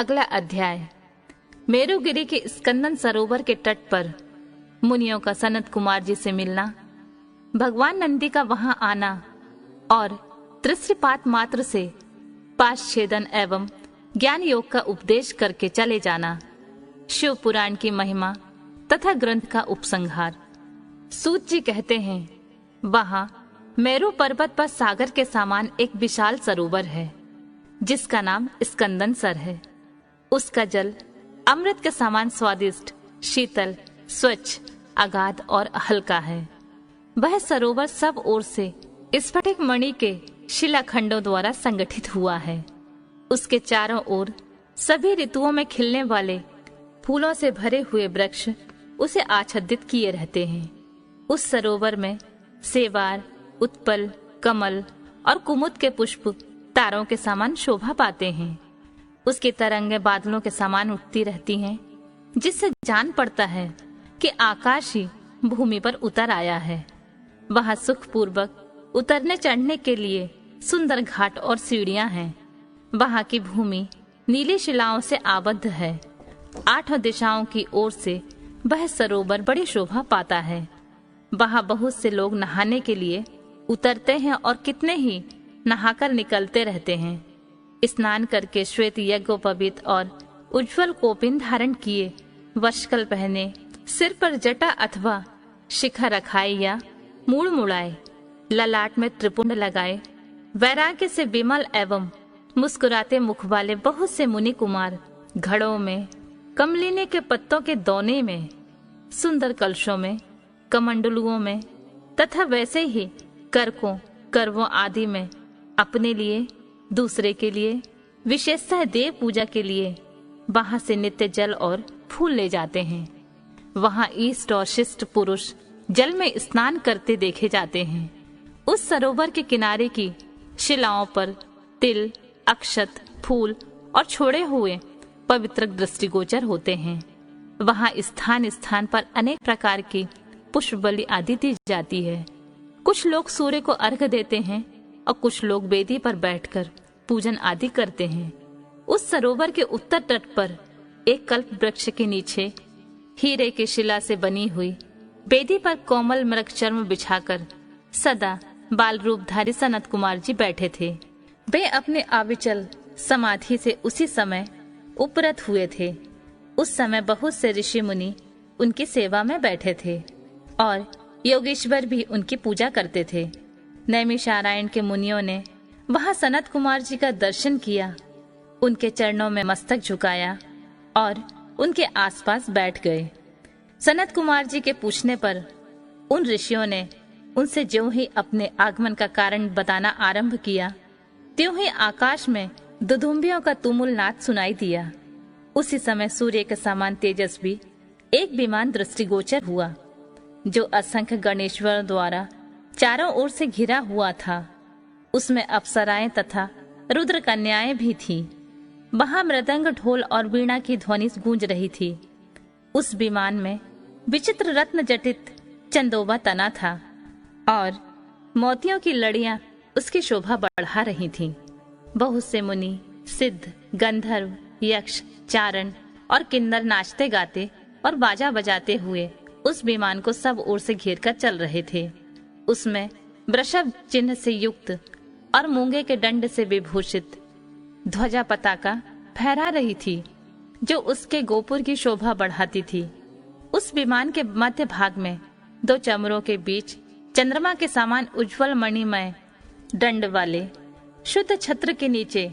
अगला अध्याय। मेरुगिरी के स्कंदन सरोवर के तट पर मुनियों का सनत कुमार जी से मिलना, भगवान नंदी का वहां आना और दृष्टिपात मात्र से पाशछेदन एवं ज्ञान योग का उपदेश करके चले जाना, शिव पुराण की महिमा तथा ग्रंथ का उपसंहार। सूत जी कहते हैं, वहां मेरु पर्वत पर सागर के समान एक विशाल सरोवर है जिसका नाम स्कंदन सर है। उसका जल अमृत के समान स्वादिष्ट, शीतल, स्वच्छ, अगाध और हल्का है। वह सरोवर सब ओर से स्फटिक मणि के शिलाखंडों द्वारा संगठित हुआ है। उसके चारों ओर सभी ऋतुओं में खिलने वाले फूलों से भरे हुए वृक्ष उसे आच्छादित किए रहते हैं। उस सरोवर में सेवार, उत्पल, कमल और कुमुद के पुष्प तारों के समान शोभा पाते हैं। उसकी तरंगें बादलों के समान उठती रहती हैं, जिससे जान पड़ता है कि आकाश ही भूमि पर उतर आया है। वहां सुखपूर्वक उतरने चढ़ने के लिए सुंदर घाट और सीढ़ियां हैं। वहां की भूमि नीली शिलाओं से आबद्ध है। आठों दिशाओं की ओर से वह सरोवर बड़ी शोभा पाता है। वहां बहुत से लोग नहाने के लिए उतरते हैं और कितने ही नहाकर निकलते रहते हैं। स्नान करके श्वेत यज्ञोपवीत और उज्जवल कोपिन धारण किए, वस्त्र पहने, सिर पर जटा अथवा शिखा रखाए या मूड़ मुड़ाए, ललाट में त्रिपुंड लगाए, वैराग्य से विमल एवं मुस्कुराते मुख वाले बहुत से मुनि कुमार घड़ों में, कमलिनी के पत्तों के दौने में, सुंदर कलशों में, कमंडलुओं में तथा वैसे ही करकों, करवों आदि में अपने लिए, दूसरे के लिए, विशेषतः देव पूजा के लिए वहां से नित्य जल और फूल ले जाते हैं। वहां ईष्ट और शिष्ट पुरुष जल में स्नान करते देखे जाते हैं। उस सरोवर के किनारे की शिलाओं पर तिल, अक्षत, फूल और छोड़े हुए पवित्र दृष्टिगोचर होते हैं। वहां स्थान स्थान पर अनेक प्रकार की पुष्प बलि आदि दी जाती है। कुछ लोग सूर्य को अर्घ देते हैं और कुछ लोग वेदी पर बैठकर पूजन आदि करते हैं। उस सरोवर के उत्तर तट पर एक कल्प वृक्ष के नीचे हीरे की शिला से बनी हुई वेदी पर कोमल मृग चर्म बिछाकर सदा बाल रूपधारी सनत कुमार जी बैठे थे। वे अपने अविचल समाधि से उसी समय उपरत हुए थे। उस समय बहुत से ऋषि मुनि उनकी सेवा में बैठे थे और योगेश्वर भी उनकी पूजा करते थे। नैमिषारण्य के मुनियों ने वहां सनत कुमार जी का दर्शन किया, उनके चरणों में मस्तक झुकाया और उनके आसपास बैठ गए। सनत कुमार जी के पूछने पर उन ऋषियों ने उनसे ज्यों ही अपने आगमन का कारण बताना आरंभ किया, त्यों ही आकाश में दुदुम्बियों का तुमुल नाद सुनाई दिया। उसी समय सूर्य के समान तेजस्वी एक विमान दृष्टिगोचर हुआ, जो असंख्य गणेश्वरों द्वारा चारों ओर से घिरा हुआ था। उसमें अप्सराएं तथा रुद्र कन्याएं भी थीं। वहां मृदंग, ढोल और वीणा की ध्वनि गूंज रही थी। उस विमान में विचित्र रत्न जटित चंदोबा तना था और मोतियों की लड़ियां उसकी शोभा बढ़ा रही थीं। बहुत से मुनि, सिद्ध, गंधर्व, यक्ष, चारण और किन्नर नाचते गाते और बाजा बजाते हुए उस विमान को सब ओर से घेरकर चल रहे थे। उसमें वृषभ चिन्ह से युक्त और मूंगे के दंड से विभूषित ध्वजा पताका फहरा रही थी, जो उसके गोपुर की शोभा बढ़ाती थी। उस विमान के मध्य भाग में दो चमरों के बीच चंद्रमा के समान उज्जवल मणिमय दंड वाले शुद्ध छत्र के नीचे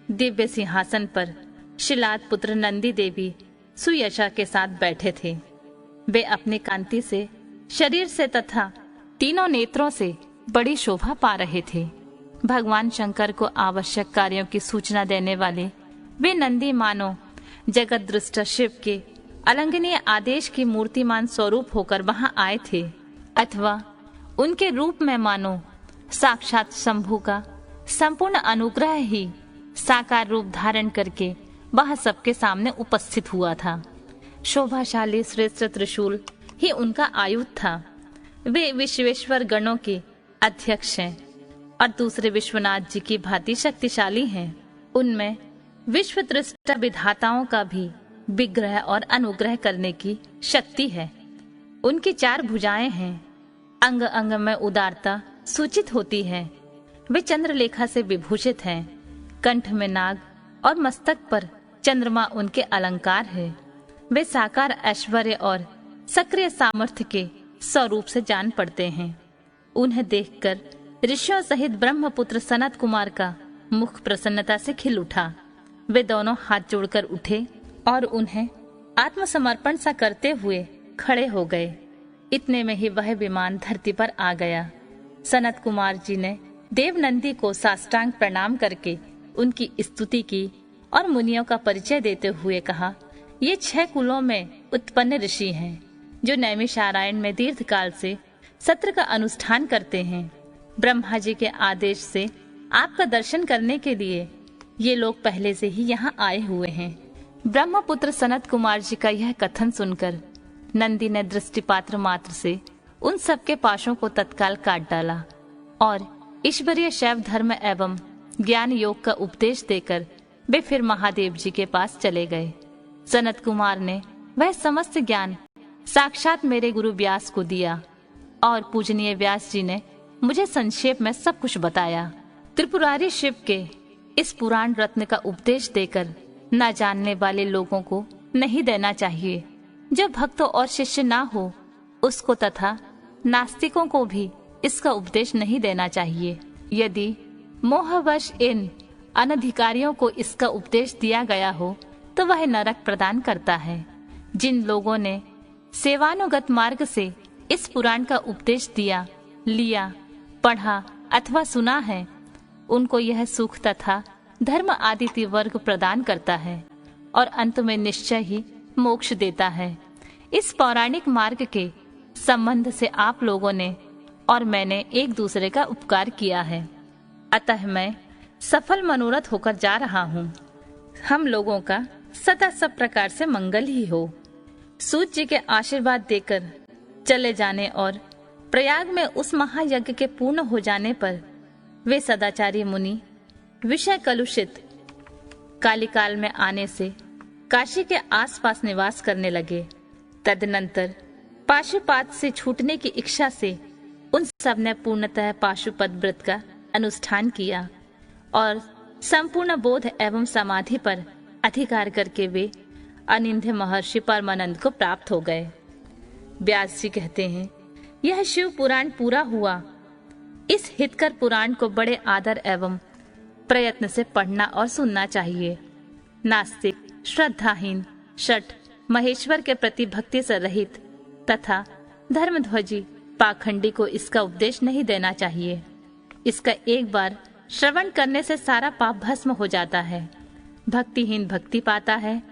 दिव्य सिंहासन पर शिलाद पुत्र नंदी देवी सुयशा के साथ बैठे थे। वे अपनी कांति से, शरीर से तथा तीनों नेत्रों से बड़ी शोभा पा रहे थे। भगवान शंकर को आवश्यक कार्यों की सूचना देने वाले वे नंदी मानो जगत दृष्टा शिव के अलंघनीय आदेश की मूर्तिमान स्वरूप होकर वहां आए थे, अथवा उनके रूप में मानो साक्षात शंभु का संपूर्ण अनुग्रह ही साकार रूप धारण करके वह सबके सामने उपस्थित हुआ था। शोभाशाली श्रेष्ठ त्रिशूल ही उनका आयुध था। वे विश्वेश्वर गणों के अध्यक्ष हैं और दूसरे विश्वनाथ जी की भांति शक्तिशाली हैं। उनमें विश्व दृष्टा विधाताओं का भी विग्रह और अनुग्रह करने की शक्ति है। उनकी 4 भुजाएं हैं, अंग अंग में उदारता सूचित होती है। वे चंद्रलेखा से विभूषित हैं, कंठ में नाग और मस्तक पर चंद्रमा उनके अलंकार है। वे साकार ऐश्वर्य और सक्रिय सामर्थ्य के स्वरूप से जान पड़ते हैं। उन्हें देखकर ऋषियों सहित ब्रह्मपुत्र सनत कुमार का मुख प्रसन्नता से खिल उठा। वे दोनों हाथ जोड़कर उठे और उन्हें आत्मसमर्पण सा करते हुए खड़े हो गए। इतने में ही वह विमान धरती पर आ गया। सनत कुमार जी ने देवनंदी को साष्टांग प्रणाम करके उनकी स्तुति की और मुनियों का परिचय देते हुए कहा, ये 6 कुलों में उत्पन्न ऋषि हैं, जो नैमिषारण्य में दीर्घकाल से सत्र का अनुष्ठान करते हैं। ब्रह्मा जी के आदेश से आपका दर्शन करने के लिए ये लोग पहले से ही यहाँ आए हुए हैं। ब्रह्मपुत्र सनत कुमार जी का यह कथन सुनकर नंदी ने दृष्टिपात्र मात्र से उन सबके पाशों को तत्काल काट डाला और ईश्वरीय शैव धर्म एवं ज्ञान योग का उपदेश देकर वे फिर महादेव जी के पास चले गए। सनत कुमार ने वह समस्त ज्ञान साक्षात मेरे गुरु व्यास को दिया और पूजनीय व्यास जी ने मुझे संक्षेप में सब कुछ बताया। त्रिपुरारी शिव के इस पुराण रत्न का उपदेश देकर न जानने वाले लोगों को नहीं देना चाहिए। जो भक्त और शिष्य ना हो उसको तथा नास्तिकों को भी इसका उपदेश नहीं देना चाहिए। यदि मोहवश इन अनधिकारियों को इसका उपदेश दिया गया हो तो वह नरक प्रदान करता है। जिन लोगों ने सेवानुगत मार्ग से इस पुराण का उपदेश दिया, लिया, पढ़ा अथवा सुना है, उनको यह सुख तथा धर्म आदि वर्ग प्रदान करता है और अंत में निश्चय ही मोक्ष देता है। इस पौराणिक मार्ग के संबंध से आप लोगों ने और मैंने एक दूसरे का उपकार किया है, अतः मैं सफल मनोरथ होकर जा रहा हूँ। हम लोगों का सदा सब प्रकार से मंगल ही हो। सूत जी के आशीर्वाद देकर चले जाने और प्रयाग में उस महायज्ञ के पूर्ण हो जाने पर वे सदाचारी मुनि विषय कलुषित कालिकाल में आने से काशी के आसपास निवास करने लगे। तदनंतर पाशुपात से छूटने की इच्छा से उन सब ने पूर्णतः पाशुपत व्रत का अनुष्ठान किया और संपूर्ण बोध एवं समाधि पर अधिकार करके वे अनिंद्य महर्षि परमानंद को प्राप्त हो गए। व्यास जी कहते हैं, यह शिव पुराण पूरा हुआ। इस हितकर पुराण को बड़े आदर एवं प्रयत्न से पढ़ना और सुनना चाहिए। नास्तिक, श्रद्धाहीन, शठ, महेश्वर के प्रति भक्ति से रहित तथा धर्मध्वजी पाखंडी को इसका उपदेश नहीं देना चाहिए। इसका एक बार श्रवण करने से सारा पाप भस्म हो जाता है। भक्तिहीन भक्ति पाता है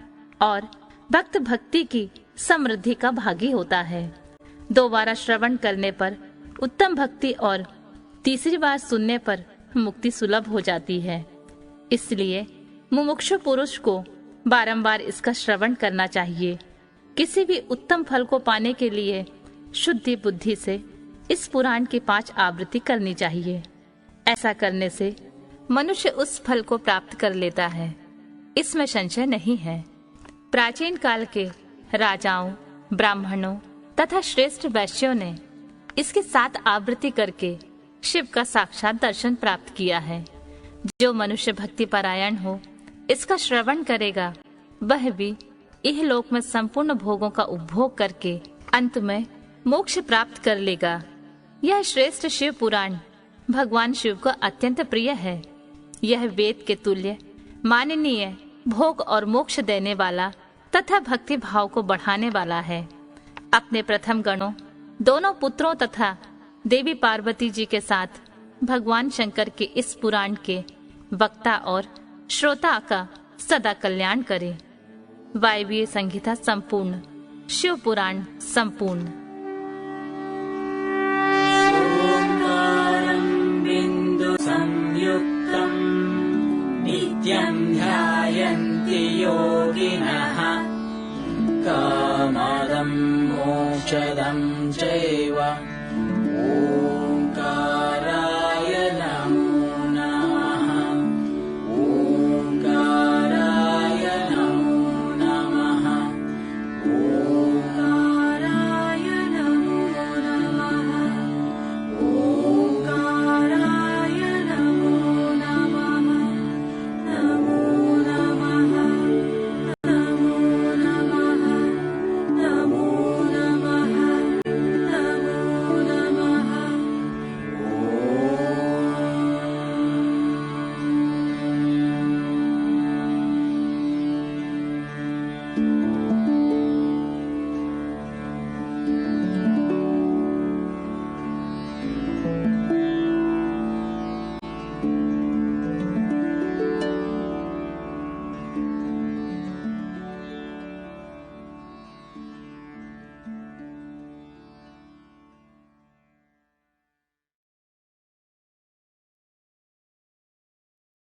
और भक्त भक्ति की समृद्धि का भागी होता है। 2 बार श्रवण करने पर उत्तम भक्ति और तीसरी बार सुनने पर मुक्ति सुलभ हो जाती है। इसलिए मुमुक्षु पुरुष को बारंबार इसका श्रवण करना चाहिए। किसी भी उत्तम फल को पाने के लिए शुद्धि बुद्धि से इस पुराण की 5 आवृत्ति करनी चाहिए। ऐसा करने से मनुष्य उस फल को प्राप्त कर लेता है, इसमें संशय नहीं है। प्राचीन काल के राजाओं, ब्राह्मणों तथा श्रेष्ठ वैश्यों ने इसकी 7 आवृत्ति करके शिव का साक्षात दर्शन प्राप्त किया है। जो मनुष्य भक्ति परायण हो इसका श्रवण करेगा, वह भी इहलोक में संपूर्ण भोगों का उपभोग करके अंत में मोक्ष प्राप्त कर लेगा। यह श्रेष्ठ शिव पुराण भगवान शिव को अत्यंत प्रिय है। यह वेद के तुल्य माननीय, भोग और मोक्ष देने वाला तथा भक्ति भाव को बढ़ाने वाला है। अपने प्रथम गणों, दोनों पुत्रों तथा देवी पार्वती जी के साथ भगवान शंकर के इस पुराण के वक्ता और श्रोता का सदा कल्याण करे। वायवीय संहिता संपूर्ण, शिव पुराण संपूर्ण। बिंदु संयुक्तम् नित्यं ध्यायन्ति योगिनः कामदं मोक्षदं चैव।